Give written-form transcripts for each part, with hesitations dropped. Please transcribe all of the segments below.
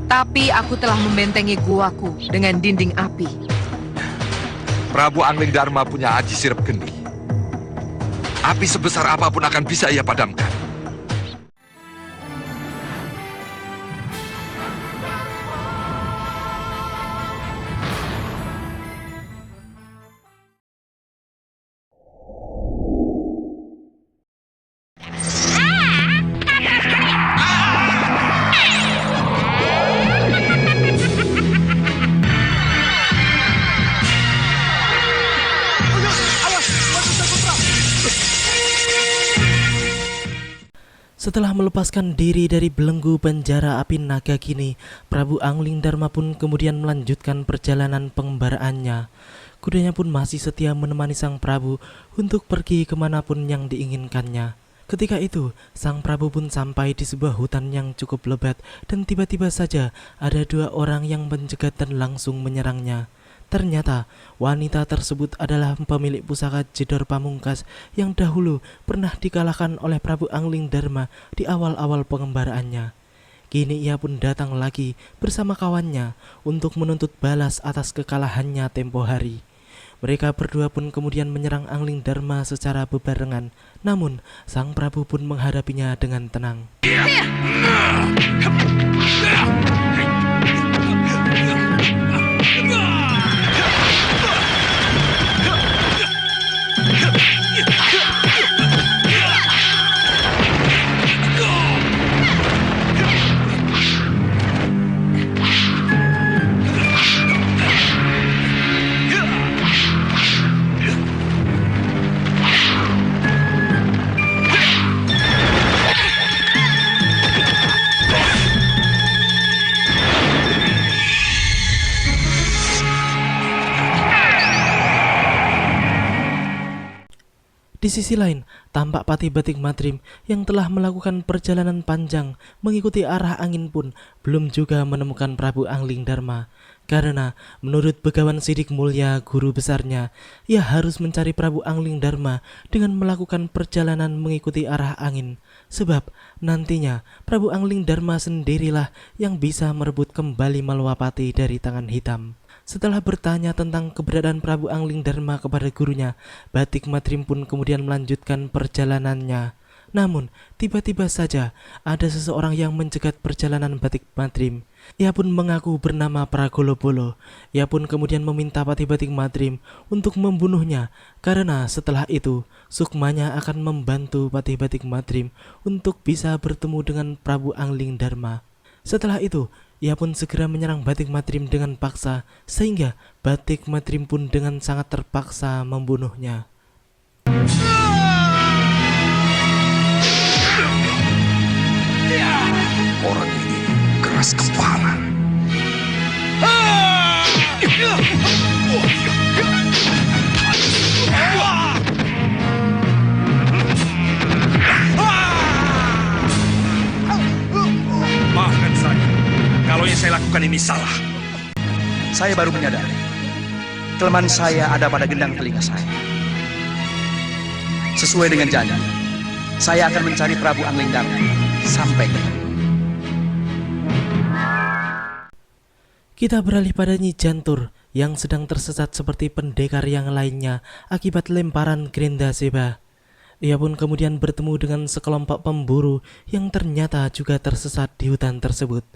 Tapi aku telah membentengi guaku dengan dinding api. Prabu Angling Dharma punya aji sirep gendi. Api sebesar apapun akan bisa ia padamkan. Setelah melepaskan diri dari belenggu penjara api naga kini, Prabu Angling Dharma pun kemudian melanjutkan perjalanan pengembaraannya. Kudanya pun masih setia menemani sang Prabu untuk pergi kemanapun yang diinginkannya. Ketika itu, sang Prabu pun sampai di sebuah hutan yang cukup lebat dan tiba-tiba saja ada dua orang yang mencegat dan langsung menyerangnya. Ternyata wanita tersebut adalah pemilik pusaka Jedor Pamungkas yang dahulu pernah dikalahkan oleh Prabu Angling Dharma di awal-awal pengembaraannya. Kini ia pun datang lagi bersama kawannya untuk menuntut balas atas kekalahannya tempo hari. Mereka berdua pun kemudian menyerang Angling Dharma secara bebarengan. Namun sang Prabu pun menghadapinya dengan tenang. Di sisi lain, tampak Patih Batik Madrim yang telah melakukan perjalanan panjang mengikuti arah angin pun belum juga menemukan Prabu Angling Dharma. Karena menurut Begawan Sidik Mulya, guru besarnya, ia harus mencari Prabu Angling Dharma dengan melakukan perjalanan mengikuti arah angin. Sebab nantinya Prabu Angling Dharma sendirilah yang bisa merebut kembali Malwapati dari tangan hitam. Setelah bertanya tentang keberadaan Prabu Angling Dharma kepada gurunya, Batik Madrim pun kemudian melanjutkan perjalanannya. Namun, tiba-tiba saja ada seseorang yang mencegat perjalanan Batik Madrim. Ia pun mengaku bernama Pragolobolo. Ia pun kemudian meminta Patih Batik Madrim untuk membunuhnya, karena setelah itu sukmanya akan membantu Patih Batik Madrim untuk bisa bertemu dengan Prabu Angling Dharma. Setelah itu, ia pun segera menyerang Batik Madrim dengan paksa, sehingga Batik Madrim pun dengan sangat terpaksa membunuhnya. Orang ini keras kepala. Maafkan saya, kalau yang saya lakukan ini salah. Saya baru menyadari kelemahan saya ada pada gendang telinga saya. Sesuai dengan janji, saya akan mencari Prabu Angling Dharma sampai ketemu. Kita beralih pada Nyi Jantur yang sedang tersesat seperti pendekar yang lainnya akibat lemparan Grendaseba. Ia pun kemudian bertemu dengan sekelompok pemburu yang ternyata juga tersesat di hutan tersebut.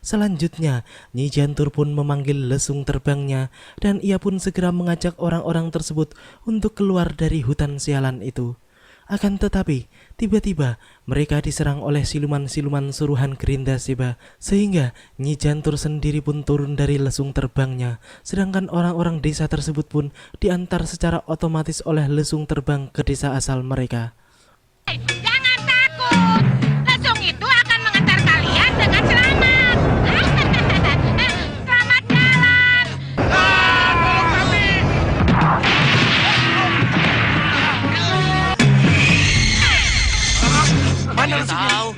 Selanjutnya, Nyi Jantur pun memanggil lesung terbangnya dan ia pun segera mengajak orang-orang tersebut untuk keluar dari hutan sialan itu. Akan tetapi, tiba-tiba mereka diserang oleh siluman-siluman suruhan Grendaseba, sehingga Nyi Jantur sendiri pun turun dari lesung terbangnya, sedangkan orang-orang desa tersebut pun diantar secara otomatis oleh lesung terbang ke desa asal mereka. Jangan takut, lesung itu akan mengantar kalian dengan selamat. Selamat jalan. Tolong kami! Mana tahu?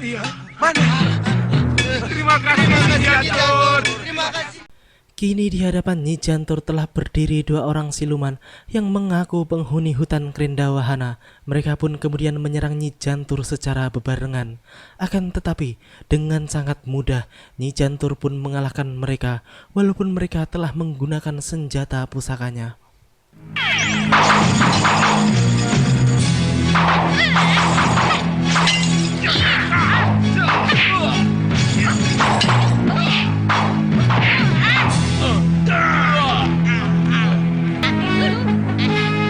Mana? Terima kasih, Mas Jantur. Kini di hadapan Nyi Jantur telah berdiri 2 orang siluman yang mengaku penghuni hutan Krendawahana. Mereka pun kemudian menyerang Nyi Jantur secara bebarengan. Akan tetapi dengan sangat mudah Nyi Jantur pun mengalahkan mereka walaupun mereka telah menggunakan senjata pusakanya.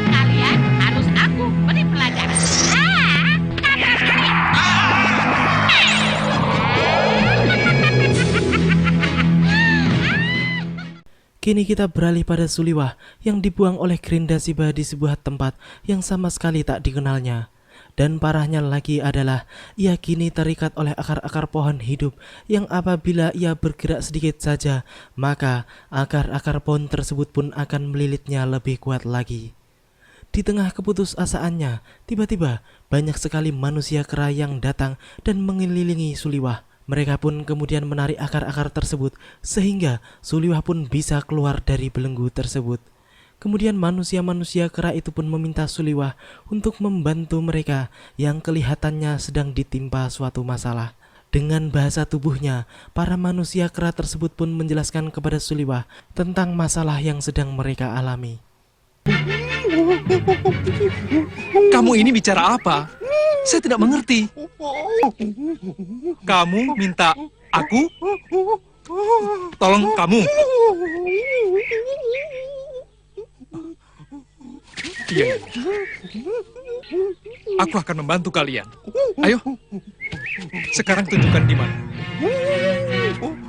Kalian harus aku beri pelajaran. Kata sekali. Kini kita beralih pada Suliwah yang dibuang oleh Grindasiba di sebuah tempat yang sama sekali tak dikenalnya. Dan parahnya lagi adalah ia kini terikat oleh akar-akar pohon hidup yang apabila ia bergerak sedikit saja, maka akar-akar pohon tersebut pun akan melilitnya lebih kuat lagi. Di tengah keputusasaannya, tiba-tiba banyak sekali manusia kera yang datang dan mengelilingi Suliwah. Mereka pun kemudian menarik akar-akar tersebut sehingga Suliwah pun bisa keluar dari belenggu tersebut. Kemudian manusia-manusia kera itu pun meminta Suliwah untuk membantu mereka yang kelihatannya sedang ditimpa suatu masalah. Dengan bahasa tubuhnya, para manusia kera tersebut pun menjelaskan kepada Suliwah tentang masalah yang sedang mereka alami. Kamu ini bicara apa? Saya tidak mengerti. Kamu minta aku? Tolong kamu. Iya. Aku akan membantu kalian. Ayo. Sekarang tunjukkan di mana.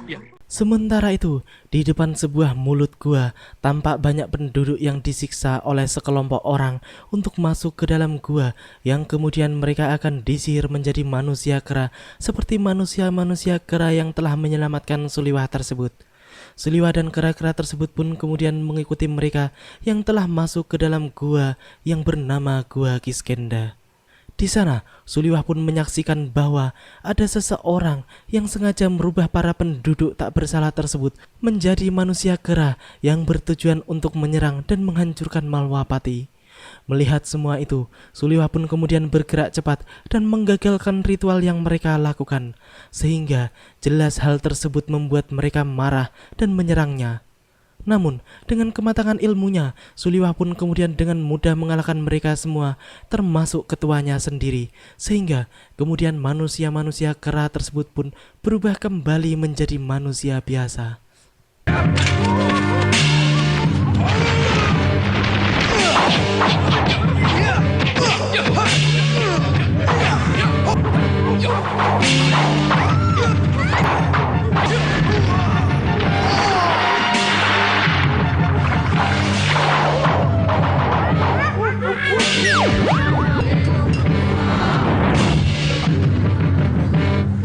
Ya. Sementara itu, di depan sebuah mulut gua, tampak banyak penduduk yang disiksa oleh sekelompok orang untuk masuk ke dalam gua, yang kemudian mereka akan disihir menjadi manusia kera, seperti manusia-manusia kera yang telah menyelamatkan Suliwah tersebut. Suliwah dan kera-kera tersebut pun kemudian mengikuti mereka yang telah masuk ke dalam gua yang bernama Gua Kiskenda. Di sana, Suliwah pun menyaksikan bahwa ada seseorang yang sengaja merubah para penduduk tak bersalah tersebut menjadi manusia kera yang bertujuan untuk menyerang dan menghancurkan Malwapati. Melihat semua itu, Suliwah pun kemudian bergerak cepat dan menggagalkan ritual yang mereka lakukan, sehingga jelas hal tersebut membuat mereka marah dan menyerangnya. Namun, dengan kematangan ilmunya, Suliwah pun kemudian dengan mudah mengalahkan mereka semua, termasuk ketuanya sendiri, sehingga kemudian manusia-manusia kera tersebut pun berubah kembali menjadi manusia biasa.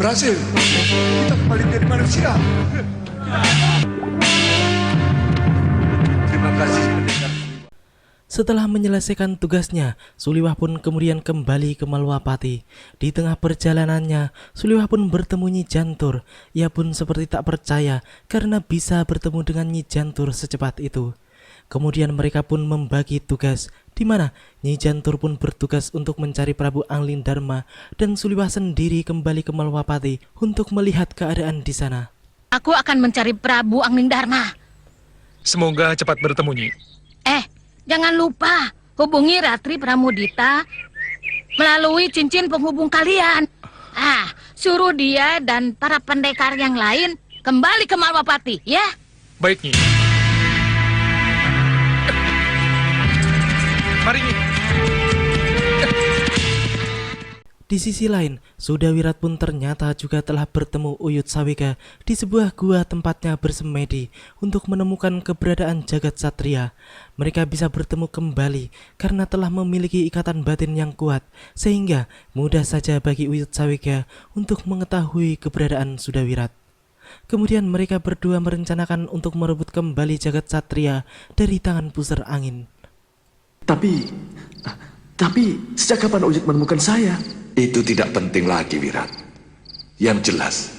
Berhasil. Kita kembali menjadi manusia. Terima kasih pendekar. Setelah menyelesaikan tugasnya, Suliwah pun kemudian kembali ke Malwapati. Di tengah perjalanannya, Suliwah pun bertemu Nyi Jantur. Ia pun seperti tak percaya karena bisa bertemu dengan Nyi Jantur secepat itu. Kemudian mereka pun membagi tugas, di mana Nyi Jantur pun bertugas untuk mencari Prabu Angling Dharma dan Suliwah sendiri kembali ke Malwapati untuk melihat keadaan di sana. Aku akan mencari Prabu Angling Dharma. Semoga cepat bertemu, Nyi. Jangan lupa hubungi Ratri Pramudita melalui cincin penghubung kalian. Suruh dia dan para pendekar yang lain kembali ke Malwapati, ya? Baik, Nyi. Mari, Nyi. Di sisi lain, Sudawirat pun ternyata juga telah bertemu Uyut Sawika di sebuah gua tempatnya bersemedi untuk menemukan keberadaan jagat satria. Mereka bisa bertemu kembali karena telah memiliki ikatan batin yang kuat, sehingga mudah saja bagi Uyut Sawika untuk mengetahui keberadaan Sudawirat. Kemudian mereka berdua merencanakan untuk merebut kembali jagat satria dari tangan pusar angin. Tapi sejak kapan Uyut menemukan saya? Itu tidak penting lagi, Wirat. Yang jelas,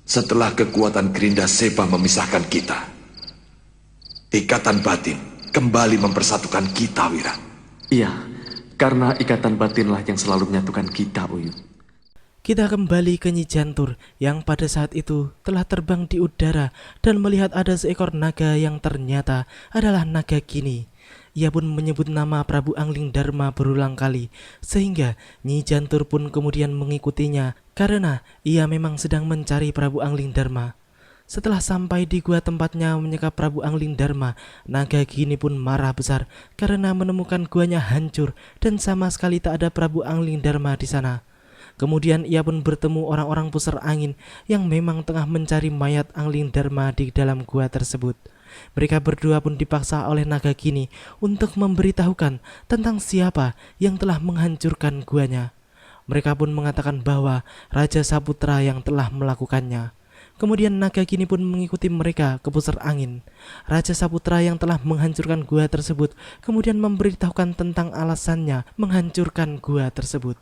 setelah kekuatan Grinda Seba memisahkan kita, Ikatan batin kembali mempersatukan kita, Wirat. Iya, karena ikatan batinlah yang selalu menyatukan kita, Uyut. Kita kembali ke Nyi Jantur yang pada saat itu telah terbang di udara dan melihat ada seekor naga yang ternyata adalah naga Kini. Ia pun menyebut nama Prabu Angling Darma berulang kali, sehingga Nyi Jantur pun kemudian mengikutinya karena ia memang sedang mencari Prabu Angling Darma. Setelah sampai di gua tempatnya menyekap Prabu Angling Darma, naga Kini pun marah besar karena menemukan guanya hancur dan sama sekali tak ada Prabu Angling Darma di sana. Kemudian ia pun bertemu orang-orang pusar angin yang memang tengah mencari mayat Angling Darma di dalam gua tersebut. Mereka berdua pun dipaksa oleh naga Kini untuk memberitahukan tentang siapa yang telah menghancurkan guanya. Mereka pun mengatakan bahwa Raja Saputra yang telah melakukannya. Kemudian naga Kini pun mengikuti mereka ke pusar angin. Raja Saputra yang telah menghancurkan gua tersebut kemudian memberitahukan tentang alasannya menghancurkan gua tersebut.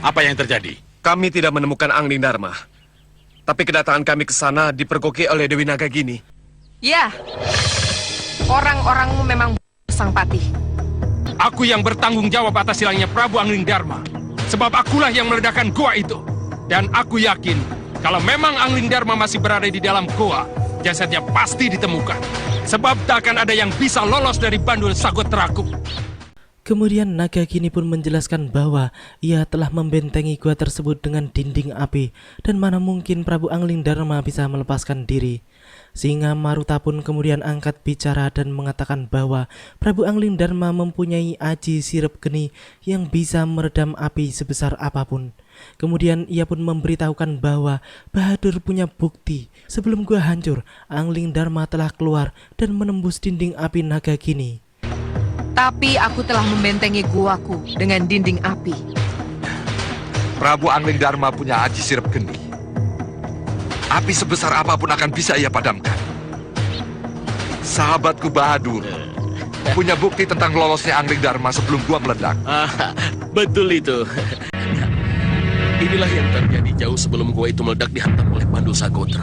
Apa yang terjadi? Kami tidak menemukan Angling Darma. Tapi kedatangan kami ke sana dipergoki oleh Dewi Naga Gini. Ya, orang-orangmu memang Sang Patih. Aku yang bertanggung jawab atas hilangnya Prabu Angling Darma. Sebab akulah yang meledakkan gua itu. Dan aku yakin kalau memang Angling Darma masih berada di dalam gua, jasadnya pasti ditemukan. Sebab tak akan ada yang bisa lolos dari bandul Sagotraku. Kemudian naga Kini pun menjelaskan bahwa ia telah membentengi gua tersebut dengan dinding api dan mana mungkin Prabu Angling Darma bisa melepaskan diri. Sehingga Maruta pun kemudian angkat bicara dan mengatakan bahwa Prabu Angling Darma mempunyai aji sirep geni yang bisa meredam api sebesar apapun. Kemudian ia pun memberitahukan bahwa Bahadur punya bukti sebelum gua hancur, Angling Darma telah keluar dan menembus dinding api naga Kini. Tapi aku telah membentengi guaku dengan dinding api. Prabu Angling Darma punya aji sirep geni. Api sebesar apapun akan bisa ia padamkan. Sahabatku Bahadur punya bukti tentang lolosnya Angling Darma sebelum gua meledak. Betul itu. Inilah yang terjadi jauh sebelum gua itu meledak dihantam oleh Bandul Sagotra.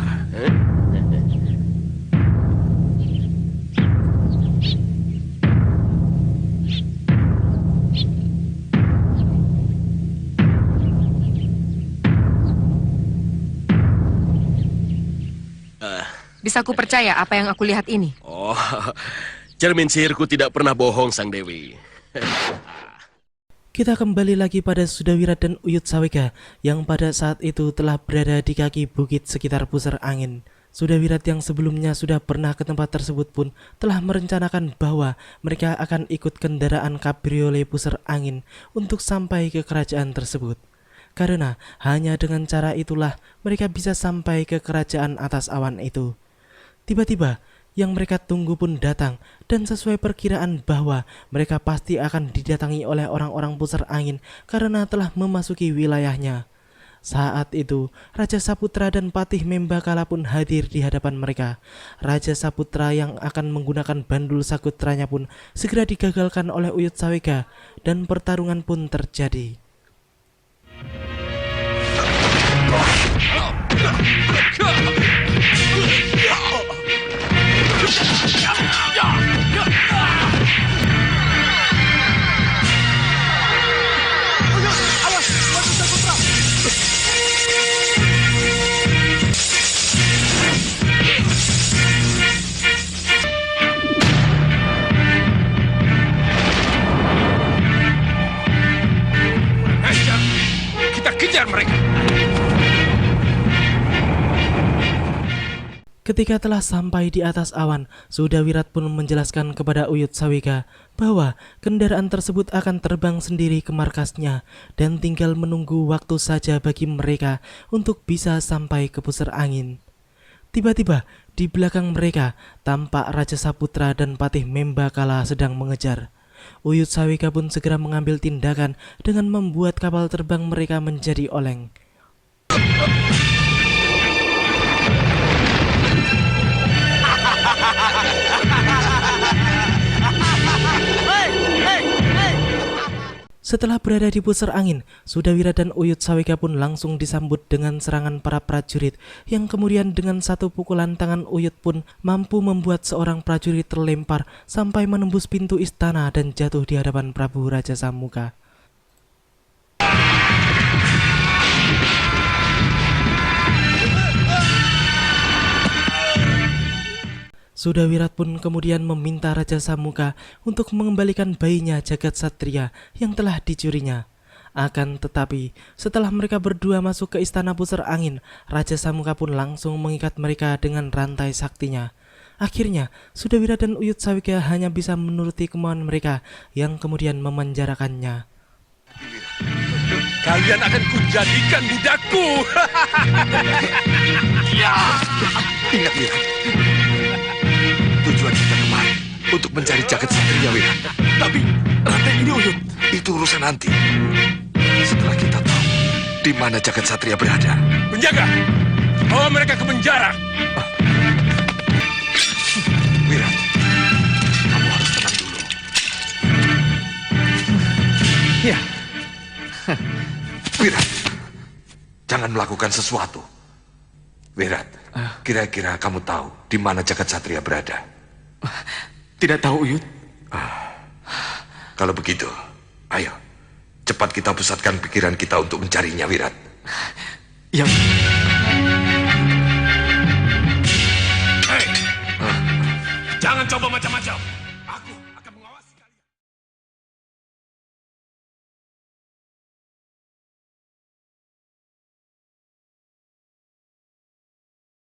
Bisa ku percaya apa yang aku lihat ini? Oh, cermin sihirku tidak pernah bohong, Sang Dewi. Kita kembali lagi pada Sudawirat dan Uyut Sawega yang pada saat itu telah berada di kaki bukit sekitar pusar angin. Sudawirat yang sebelumnya sudah pernah ke tempat tersebut pun telah merencanakan bahwa mereka akan ikut kendaraan kabriolet pusar angin untuk sampai ke kerajaan tersebut. Karena hanya dengan cara itulah mereka bisa sampai ke kerajaan atas awan itu. Tiba-tiba yang mereka tunggu pun datang dan sesuai perkiraan bahwa mereka pasti akan didatangi oleh orang-orang pusar angin karena telah memasuki wilayahnya. Saat itu Raja Saputra dan Patih Membakala pun hadir di hadapan mereka. Raja Saputra yang akan menggunakan bandul sagutranya pun segera digagalkan oleh Uyut Sawega dan pertarungan pun terjadi. Kita kejar mereka. Ketika telah sampai di atas awan, Sudawirat pun menjelaskan kepada Uyut Sawega bahwa kendaraan tersebut akan terbang sendiri ke markasnya dan tinggal menunggu waktu saja bagi mereka untuk bisa sampai ke pusar angin. Tiba-tiba di belakang mereka tampak Raja Saputra dan Patih Membakala sedang mengejar. Uyut Sawega pun segera mengambil tindakan dengan membuat kapal terbang mereka menjadi oleng. Setelah berada di pusar angin, Sudawira dan Uyut Sawika pun langsung disambut dengan serangan para prajurit yang kemudian dengan satu pukulan tangan Uyut pun mampu membuat seorang prajurit terlempar sampai menembus pintu istana dan jatuh di hadapan Prabu Raja Samuka. Sudawirat pun kemudian meminta Raja Samuka untuk mengembalikan bayinya Jagat Satria yang telah dicurinya. Akan tetapi, setelah mereka berdua masuk ke istana pusar angin, Raja Samuka pun langsung mengikat mereka dengan rantai saktinya. Akhirnya, Sudawira dan Uyut Sawika hanya bisa menuruti kemauan mereka yang kemudian memenjarakannya. Kalian akan kujadikan budakku. Ya. Ingat, Wira. Tujuan kita kemari untuk mencari Jagat Satria, Wira. Tapi rantai ini, Uyut, itu urusan nanti. Setelah kita tahu di mana Jagat Satria berada. Penjaga, bawa mereka ke penjara. Wira, kamu harus tenang dulu. Ya, Wira, jangan melakukan sesuatu. Wira, kira-kira kamu tahu di mana Jagat Satria berada? Tidak tahu, Uyut. Kalau begitu, ayo, cepat kita pusatkan pikiran kita untuk mencarinya, Wirat. Yang... Hei, jangan coba macam-macam.